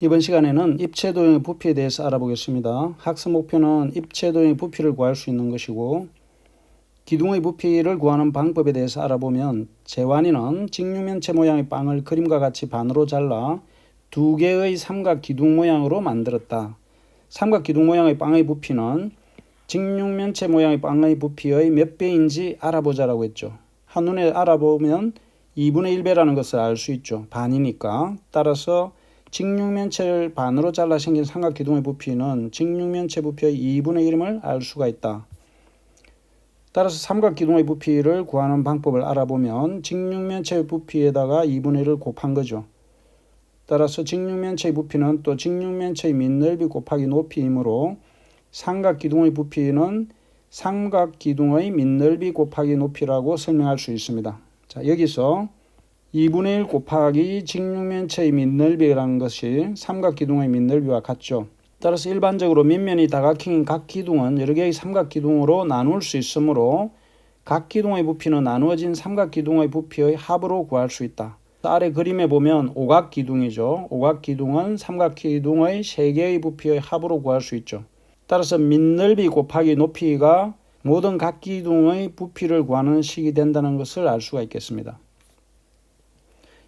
이번 시간에는 입체도형의 부피에 대해서 알아보겠습니다. 학습 목표는 입체도형의 부피를 구할 수 있는 것이고, 기둥의 부피를 구하는 방법에 대해서 알아보면, 재환이는 직육면체 모양의 빵을 그림과 같이 반으로 잘라 두 개의 삼각 기둥 모양으로 만들었다. 삼각 기둥 모양의 빵의 부피는 직육면체 모양의 빵의 부피의 몇 배인지 알아보자라고 했죠. 한눈에 알아보면 2분의 1배라는 것을 알 수 있죠. 반이니까. 따라서 직육면체를 반으로 잘라 생긴 삼각기둥의 부피는 직육면체 부피의 2분의 1임을 알 수가 있다. 따라서 삼각기둥의 부피를 구하는 방법을 알아보면 직육면체의 부피에다가 2분의 1을 곱한 거죠. 따라서 직육면체의 부피는 또 직육면체의 밑넓이 곱하기 높이이므로 삼각기둥의 부피는 삼각기둥의 밑넓이 곱하기 높이라고 설명할 수 있습니다. 자, 여기서 2분의 1 곱하기 직육면체의 밑넓이라는 것이 삼각기둥의 밑넓이와 같죠. 따라서 일반적으로 밑면이 다각형인 각 기둥은 여러 개의 삼각기둥으로 나눌 수 있으므로 각 기둥의 부피는 나누어진 삼각기둥의 부피의 합으로 구할 수 있다. 아래 그림에 보면 오각기둥이죠. 오각기둥은 삼각기둥의 3개의 부피의 합으로 구할 수 있죠. 따라서 밑넓이 곱하기 높이가 모든 각 기둥의 부피를 구하는 식이 된다는 것을 알 수가 있겠습니다.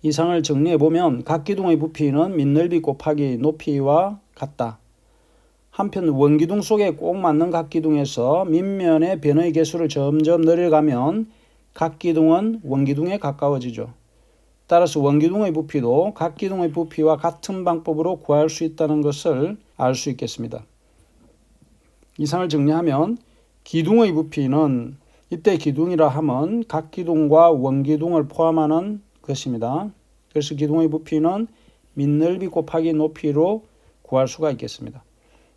이상을 정리해보면 각 기둥의 부피는 밑넓이 곱하기 높이와 같다. 한편 원기둥 속에 꼭 맞는 각 기둥에서 밑면의 변의 개수를 점점 늘려가면 각 기둥은 원기둥에 가까워지죠. 따라서 원기둥의 부피도 각 기둥의 부피와 같은 방법으로 구할 수 있다는 것을 알 수 있겠습니다. 이상을 정리하면 기둥의 부피는 이때 기둥이라 함은 각 기둥과 원기둥을 포함하는 것입니다. 그래서 기둥의 부피는 밑넓이 곱하기 높이로 구할 수가 있겠습니다.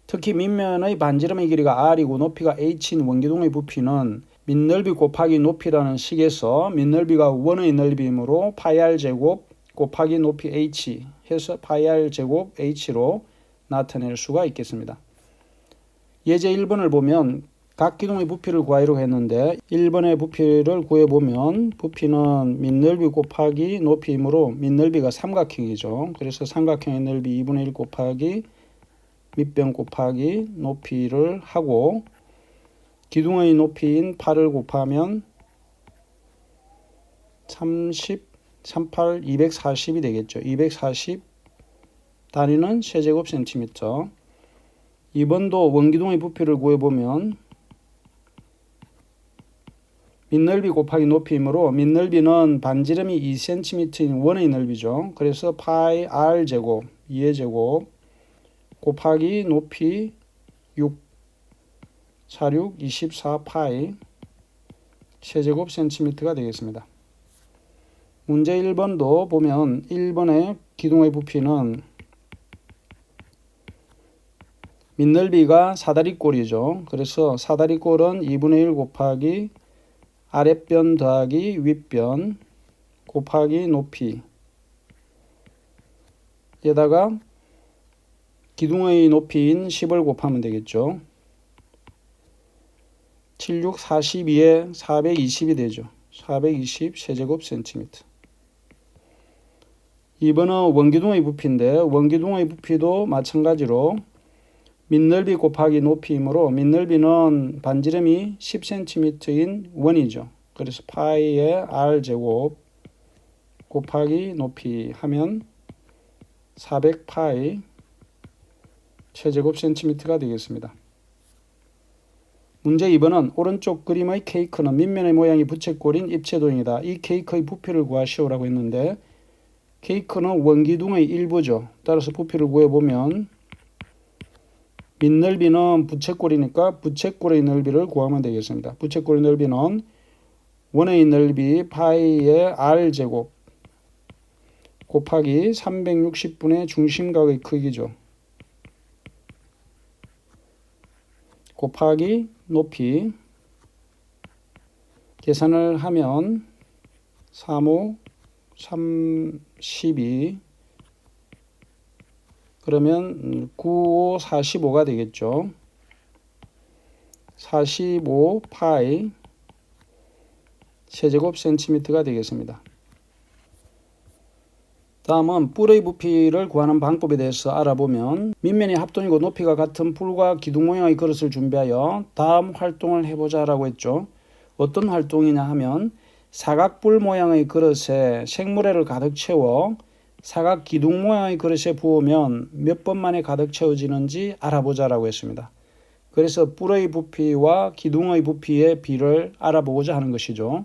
특히 밑면의 반지름의 길이가 r이고 높이가 h인 원기둥의 부피는 밑넓이 곱하기 높이라는 식에서 밑넓이가 원의 넓이이므로 파이 r 제곱 곱하기 높이 h 해서 파이 r 제곱 h로 나타낼 수가 있겠습니다. 예제 1번을 보면 각 기둥의 부피를 구하기로 했는데 1번의 부피를 구해보면 부피는 밑넓이 곱하기 높이이므로 밑넓이가 삼각형이죠. 그래서 삼각형의 넓이 2분의 1 곱하기 밑변 곱하기 높이를 하고 기둥의 높이인 8을 곱하면 30, 38, 240이 되겠죠. 240 단위는 세제곱 센티미터. 2번도 원기둥의 부피를 구해보면 밑넓이 곱하기 높이이므로 밑넓이는 반지름이 2cm인 원의 넓이죠. 그래서 파이 r 제곱 2의 제곱 곱하기 높이 6 46 24 파이 세제곱 센티미터가 되겠습니다. 문제 1번도 보면 1번의 기둥의 부피는 밑넓이가 사다리꼴이죠. 그래서 사다리꼴은 2분의 1 곱하기 아랫변 더하기 윗변 곱하기 높이 에다가 기둥의 높이인 10을 곱하면 되겠죠. 76, 42에 420이 되죠. 420 세제곱 센티미터. 2번은 원기둥의 부피인데 원기둥의 부피도 마찬가지로 밑넓이 곱하기 높이이므로 밑넓이는 반지름이 10cm인 원이죠. 그래서 파이의 r 제곱 곱하기 높이 하면 400파이 세제곱 센티미터가 되겠습니다. 문제 2번은 오른쪽 그림의 케이크는 밑면의 모양이 부채꼴인 입체도형이다. 이 케이크의 부피를 구하시오라고 했는데 케이크는 원기둥의 일부죠. 따라서 부피를 구해보면 밑넓이는 부채꼴이니까 부채꼴의 넓이를 구하면 되겠습니다. 부채꼴의 넓이는 원의 넓이 파이의 r 제곱 곱하기 360분의 중심각의 크기죠. 곱하기 높이 계산을 하면 35, 32 그러면 95, 45가 되겠죠. 45 파이 세제곱 센티미터가 되겠습니다. 다음은 뿔의 부피를 구하는 방법에 대해서 알아보면 밑면이 합동이고 높이가 같은 뿔과 기둥 모양의 그릇을 준비하여 다음 활동을 해보자 라고 했죠. 어떤 활동이냐 하면 사각뿔 모양의 그릇에 생모래를 가득 채워 사각 기둥 모양의 그릇에 부으면 몇 번 만에 가득 채워지는지 알아보자 라고 했습니다. 그래서 뿔의 부피와 기둥의 부피의 비를 알아보고자 하는 것이죠.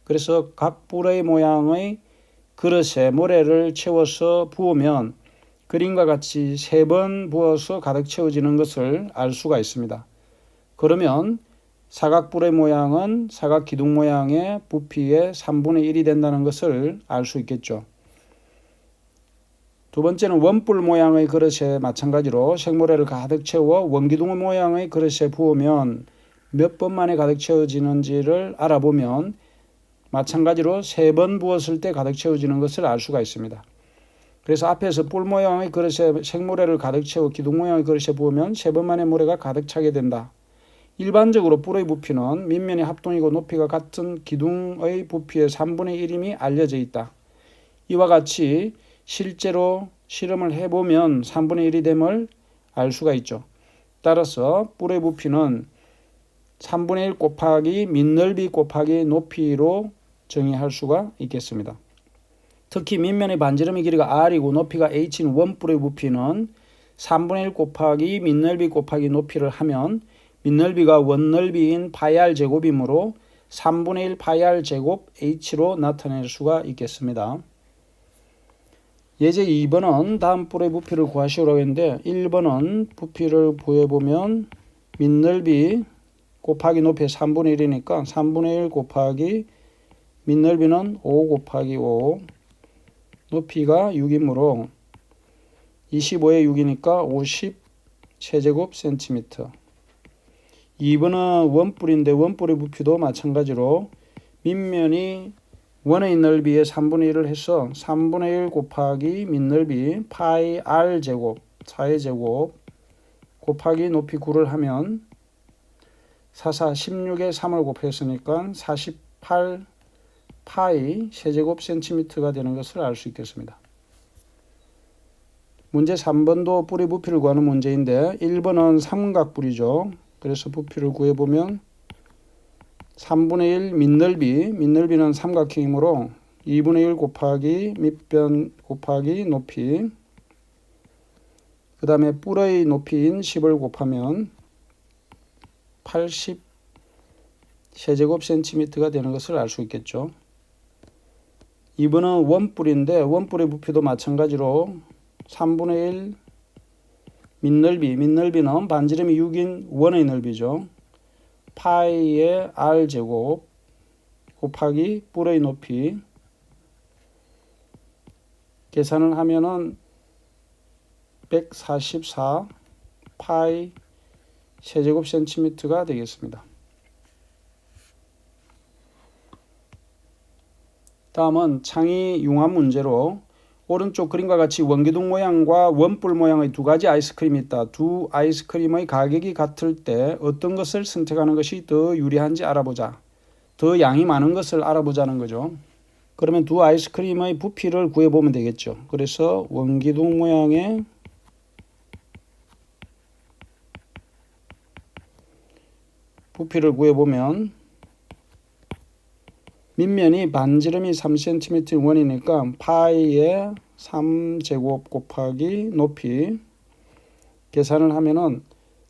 그래서 각 뿔의 모양의 그릇에 모래를 채워서 부으면 그림과 같이 3번 부어서 가득 채워지는 것을 알 수가 있습니다. 그러면 사각뿔의 모양은 사각 기둥 모양의 부피의 3분의 1이 된다는 것을 알 수 있겠죠. 두 번째는 원뿔 모양의 그릇에 마찬가지로 생모래를 가득 채워 원기둥 모양의 그릇에 부으면 몇 번 만에 가득 채워지는지를 알아보면 마찬가지로 3번 부었을 때 가득 채워지는 것을 알 수가 있습니다. 그래서 앞에서 뿔 모양의 그릇에 생모래를 가득 채워 기둥 모양의 그릇에 부으면 3번 만에 모래가 가득 차게 된다. 일반적으로 뿔의 부피는 밑면이 합동이고 높이가 같은 기둥의 부피의 3분의 1임이 알려져 있다. 이와 같이 실제로 실험을 해보면 3분의 1이 됨을 알 수가 있죠. 따라서 뿔의 부피는 3분의 1 곱하기 밑넓이 곱하기 높이로 정의할 수가 있겠습니다. 특히 밑면의 반지름의 길이가 R이고 높이가 H인 원뿔의 부피는 3분의 1 곱하기 밑넓이 곱하기 높이를 하면 밑넓이가 원넓이인 파이 R 제곱이므로 3분의 1 파이 R 제곱 H로 나타낼 수가 있겠습니다. 예제 2번은 다음 뿔의 부피를 구하시오라고 했는데 1번은 부피를 구해보면 밑넓이 곱하기 높이 3분의 1이니까 3분의 1 곱하기 밑넓이는 5 곱하기 5 높이가 6이므로 25에 6이니까 50 세제곱 센티미터. 2번은 원뿔인데 원뿔의 부피도 마찬가지로 밑면이 원의 넓이의 3분의 1을 해서 3분의 1 곱하기 밑넓이 파이 R 제곱 4의 제곱 곱하기 높이 9를 하면 44 16에 3을 곱했으니까 48 파이 세제곱 센티미터가 되는 것을 알 수 있겠습니다. 문제 3번도 뿔의 부피를 구하는 문제인데 1번은 삼각뿔이죠. 그래서 부피를 구해보면 3분의 1 밑넓이는 삼각형이므로 2분의 1 곱하기 밑변 곱하기 높이 그 다음에 뿔의 높이인 10을 곱하면 80 세제곱 센티미터가 되는 것을 알 수 있겠죠. 2번은 원뿔인데 원뿔의 부피도 마찬가지로 3분의 1 밑넓이는 반지름이 6인 원의 넓이죠. 파이의 R 제곱 곱하기 뿔의 높이 계산을 하면은 144 파이 세제곱 센티미터가 되겠습니다. 다음은 창의 융합 문제로 오른쪽 그림과 같이 원기둥 모양과 원뿔 모양의 두 가지 아이스크림이 있다. 두 아이스크림의 가격이 같을 때 어떤 것을 선택하는 것이 더 유리한지 알아보자. 더 양이 많은 것을 알아보자는 거죠. 그러면 두 아이스크림의 부피를 구해보면 되겠죠. 그래서 원기둥 모양의 부피를 구해보면 밑면이 반지름이 3cm 원이니까 파이의 3제곱 곱하기 높이 계산을 하면은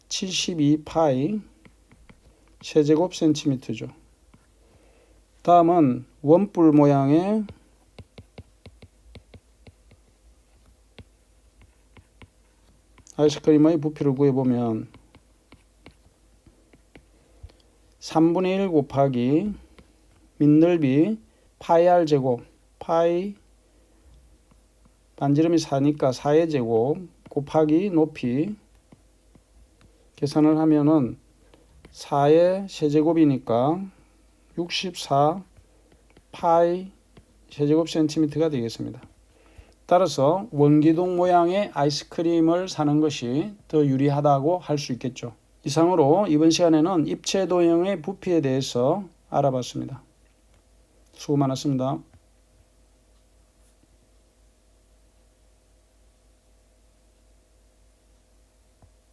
72파이 세제곱 센티미터죠. 다음은 원뿔 모양의 아이스크림의 부피를 구해보면 3분의 1 곱하기 밑넓이 파이 R 제곱 파이 반지름이 4니까 4의 제곱 곱하기 높이 계산을 하면은 4의 세제곱이니까 64 파이 세제곱 센티미터가 되겠습니다. 따라서 원기둥 모양의 아이스크림을 사는 것이 더 유리하다고 할 수 있겠죠. 이상으로 이번 시간에는 입체 도형의 부피에 대해서 알아봤습니다. 수고 많았습니다.